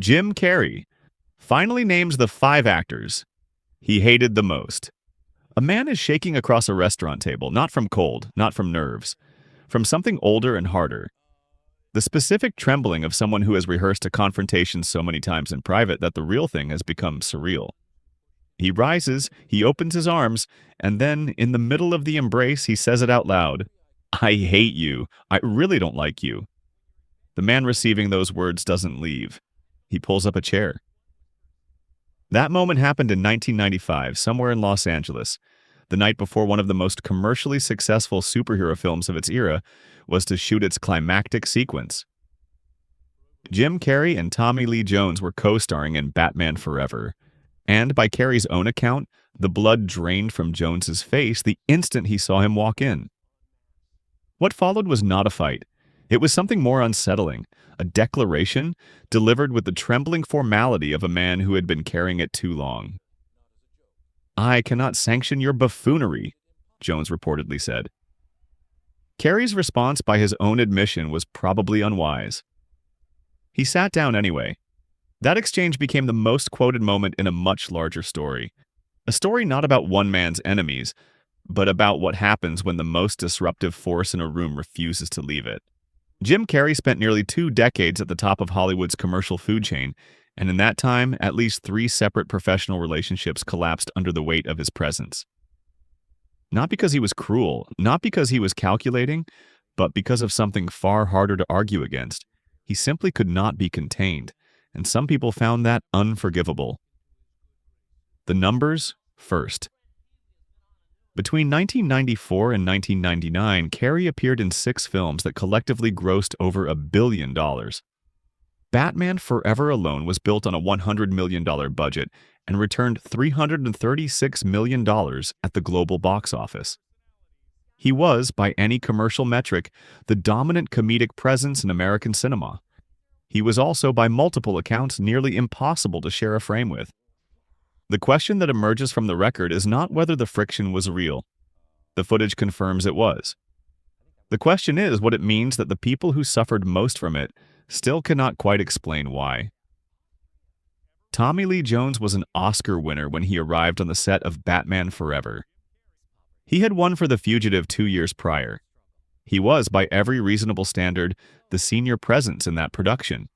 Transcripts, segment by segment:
Jim Carrey finally names the 5 actors he hated the most. A man is shaking across a restaurant table, not from cold, not from nerves, from something older and harder. The specific trembling of someone who has rehearsed a confrontation so many times in private that the real thing has become surreal. He rises, he opens his arms, and then, in the middle of the embrace, he says it out loud. I hate you. I really don't like you. The man receiving those words doesn't leave. He pulls up a chair. That moment happened in 1995, somewhere in Los Angeles, the night before one of the most commercially successful superhero films of its era was to shoot its climactic sequence. Jim Carrey and Tommy Lee Jones were co-starring in Batman Forever, and by Carrey's own account, the blood drained from Jones's face the instant he saw him walk in. What followed was not a fight. It was something more unsettling, a declaration delivered with the trembling formality of a man who had been carrying it too long. I cannot sanction your buffoonery, Jones reportedly said. Carrey's response, by his own admission, was probably unwise. He sat down anyway. That exchange became the most quoted moment in a much larger story. A story not about one man's enemies, but about what happens when the most disruptive force in a room refuses to leave it. Jim Carrey spent nearly 2 decades at the top of Hollywood's commercial food chain, and in that time, at least 3 separate professional relationships collapsed under the weight of his presence. Not because he was cruel, not because he was calculating, but because of something far harder to argue against. He simply could not be contained, and some people found that unforgivable. The numbers first. Between 1994 and 1999, Carrey appeared in 6 films that collectively grossed over $1 billion. Batman Forever alone was built on a $100 million budget and returned $336 million at the global box office. He was, by any commercial metric, the dominant comedic presence in American cinema. He was also, by multiple accounts, nearly impossible to share a frame with. The question that emerges from the record is not whether the friction was real. The footage confirms it was. The question is what it means that the people who suffered most from it still cannot quite explain why. Tommy Lee Jones was an Oscar winner when he arrived on the set of Batman Forever. He had won for The Fugitive 2 years prior. He was, by every reasonable standard, the senior presence in that production.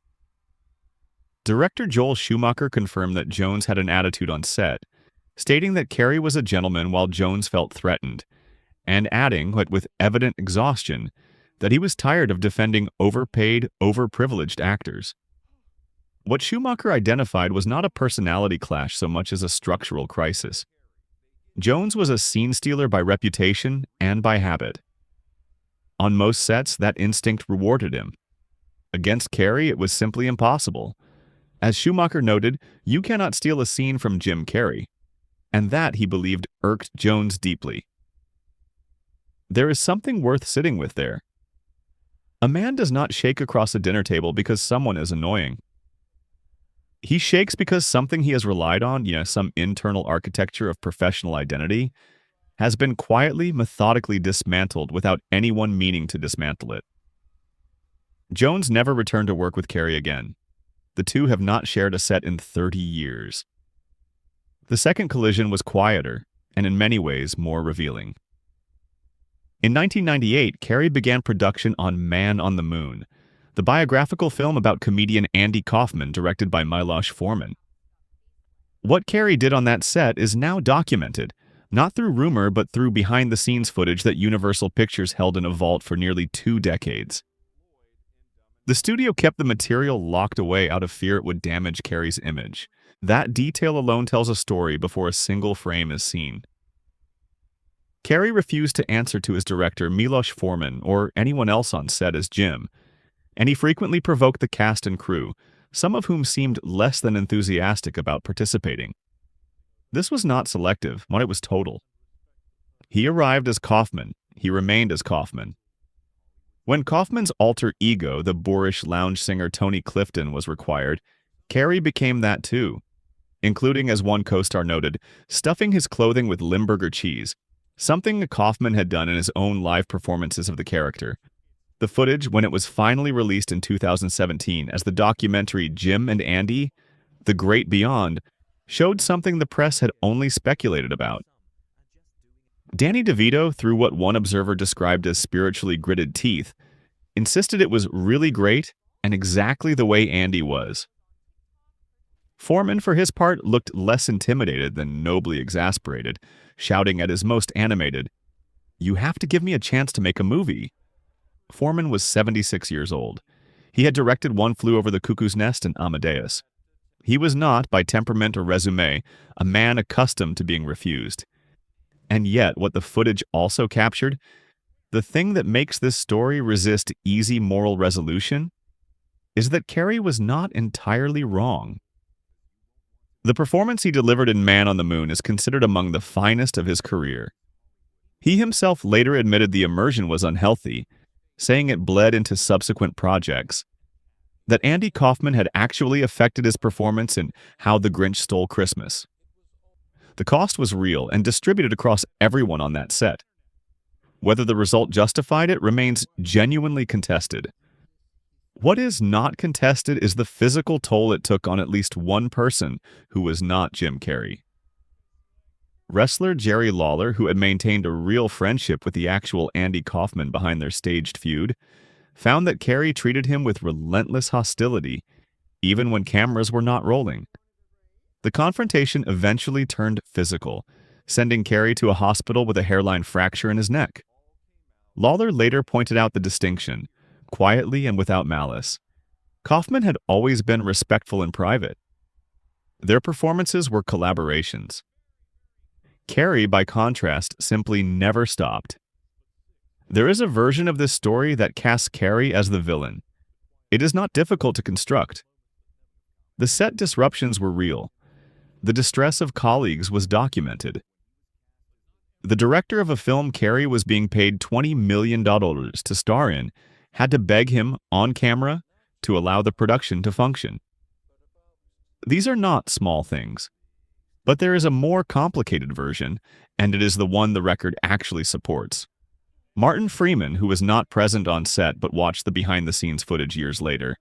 Director Joel Schumacher confirmed that Jones had an attitude on set, stating that Carrey was a gentleman while Jones felt threatened, and adding, with evident exhaustion, that he was tired of defending overpaid, overprivileged actors. What Schumacher identified was not a personality clash so much as a structural crisis. Jones was a scene stealer by reputation and by habit. On most sets, that instinct rewarded him. Against Carrey, it was simply impossible. As Schumacher noted, you cannot steal a scene from Jim Carrey, and that, he believed, irked Jones deeply. There is something worth sitting with there. A man does not shake across a dinner table because someone is annoying. He shakes because something he has relied on, some internal architecture of professional identity, has been quietly, methodically dismantled without anyone meaning to dismantle it. Jones never returned to work with Carrey again. The two have not shared a set in 30 years. The second collision was quieter, and in many ways more revealing. In 1998, Carrey began production on Man on the Moon, the biographical film about comedian Andy Kaufman, directed by Milos Forman. What Carrey did on that set is now documented, not through rumor but through behind-the-scenes footage that Universal Pictures held in a vault for nearly 2 decades. The studio kept the material locked away out of fear it would damage Carrey's image. That detail alone tells a story before a single frame is seen. Carrey refused to answer to his director Milos Forman or anyone else on set as Jim, and he frequently provoked the cast and crew, some of whom seemed less than enthusiastic about participating. This was not selective, it was total. He arrived as Kaufman, he remained as Kaufman. When Kaufman's alter ego, the boorish lounge singer Tony Clifton, was required, Carrey became that too, including, as one co-star noted, stuffing his clothing with Limburger cheese, something Kaufman had done in his own live performances of the character. The footage, when it was finally released in 2017 as the documentary Jim and Andy, The Great Beyond, showed something the press had only speculated about. Danny DeVito, through what one observer described as spiritually gritted teeth, insisted it was really great and exactly the way Andy was. Foreman, for his part, looked less intimidated than nobly exasperated, shouting at his most animated, "You have to give me a chance to make a movie." Foreman was 76 years old. He had directed One Flew Over the Cuckoo's Nest and Amadeus. He was not, by temperament or resume, a man accustomed to being refused. And yet, what the footage also captured, the thing that makes this story resist easy moral resolution, is that Carrey was not entirely wrong. The performance he delivered in Man on the Moon is considered among the finest of his career. He himself later admitted the immersion was unhealthy, saying it bled into subsequent projects. That Andy Kaufman had actually affected his performance in How the Grinch Stole Christmas. The cost was real and distributed across everyone on that set. Whether the result justified it remains genuinely contested. What is not contested is the physical toll it took on at least one person who was not Jim Carrey. Wrestler Jerry Lawler, who had maintained a real friendship with the actual Andy Kaufman behind their staged feud, found that Carrey treated him with relentless hostility, even when cameras were not rolling. The confrontation eventually turned physical, sending Carrey to a hospital with a hairline fracture in his neck. Lawler later pointed out the distinction, quietly and without malice. Kaufman had always been respectful in private. Their performances were collaborations. Carrey, by contrast, simply never stopped. There is a version of this story that casts Carrey as the villain. It is not difficult to construct. The set disruptions were real. The distress of colleagues was documented. The director of a film Carrey was being paid $20 million to star in had to beg him, on camera, to allow the production to function. These are not small things. But there is a more complicated version, and it is the one the record actually supports. Martin Freeman, who was not present on set but watched the behind-the-scenes footage years later,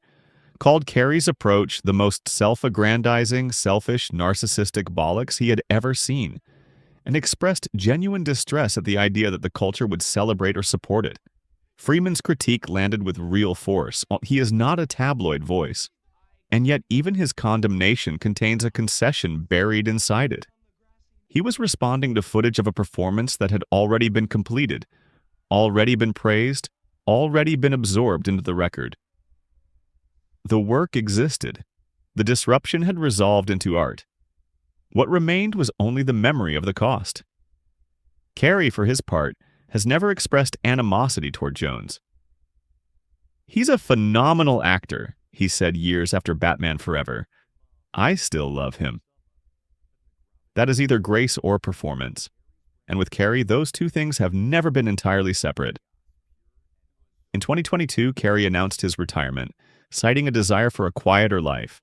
called Carrey's approach the most self-aggrandizing, selfish, narcissistic bollocks he had ever seen, and expressed genuine distress at the idea that the culture would celebrate or support it. Freeman's critique landed with real force. He is not a tabloid voice, and yet even his condemnation contains a concession buried inside it. He was responding to footage of a performance that had already been completed, already been praised, already been absorbed into the record. The work existed. The disruption had resolved into art. What remained was only the memory of the cost. Carrey, for his part, has never expressed animosity toward Jones. "He's a phenomenal actor," he said years after Batman Forever. "I still love him." That is either grace or performance. And with Carrey, those two things have never been entirely separate. In 2022, Carrey announced his retirement, citing a desire for a quieter life.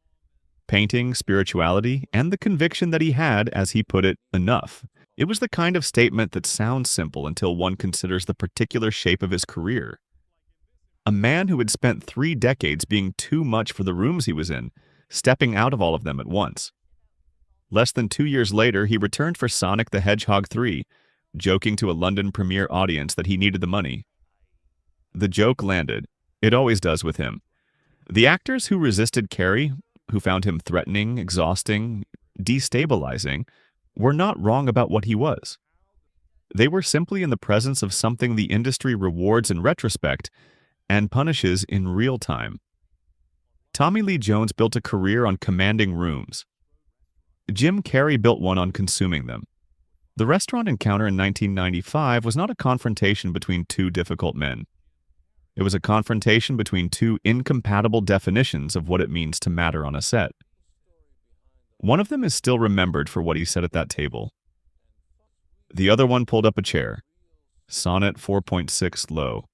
Painting, spirituality, and the conviction that he had, as he put it, enough. It was the kind of statement that sounds simple until one considers the particular shape of his career. A man who had spent 3 decades being too much for the rooms he was in, stepping out of all of them at once. Less than 2 years later, he returned for Sonic the Hedgehog 3, joking to a London premiere audience that he needed the money. The joke landed. It always does with him. The actors who resisted Carrey, who found him threatening, exhausting, destabilizing, were not wrong about what he was. They were simply in the presence of something the industry rewards in retrospect and punishes in real time. Tommy Lee Jones built a career on commanding rooms. Jim Carrey built one on consuming them. The restaurant encounter in 1995 was not a confrontation between two difficult men. It was a confrontation between two incompatible definitions of what it means to matter on a set. One of them is still remembered for what he said at that table. The other one pulled up a chair. Sonnet 4.6 low.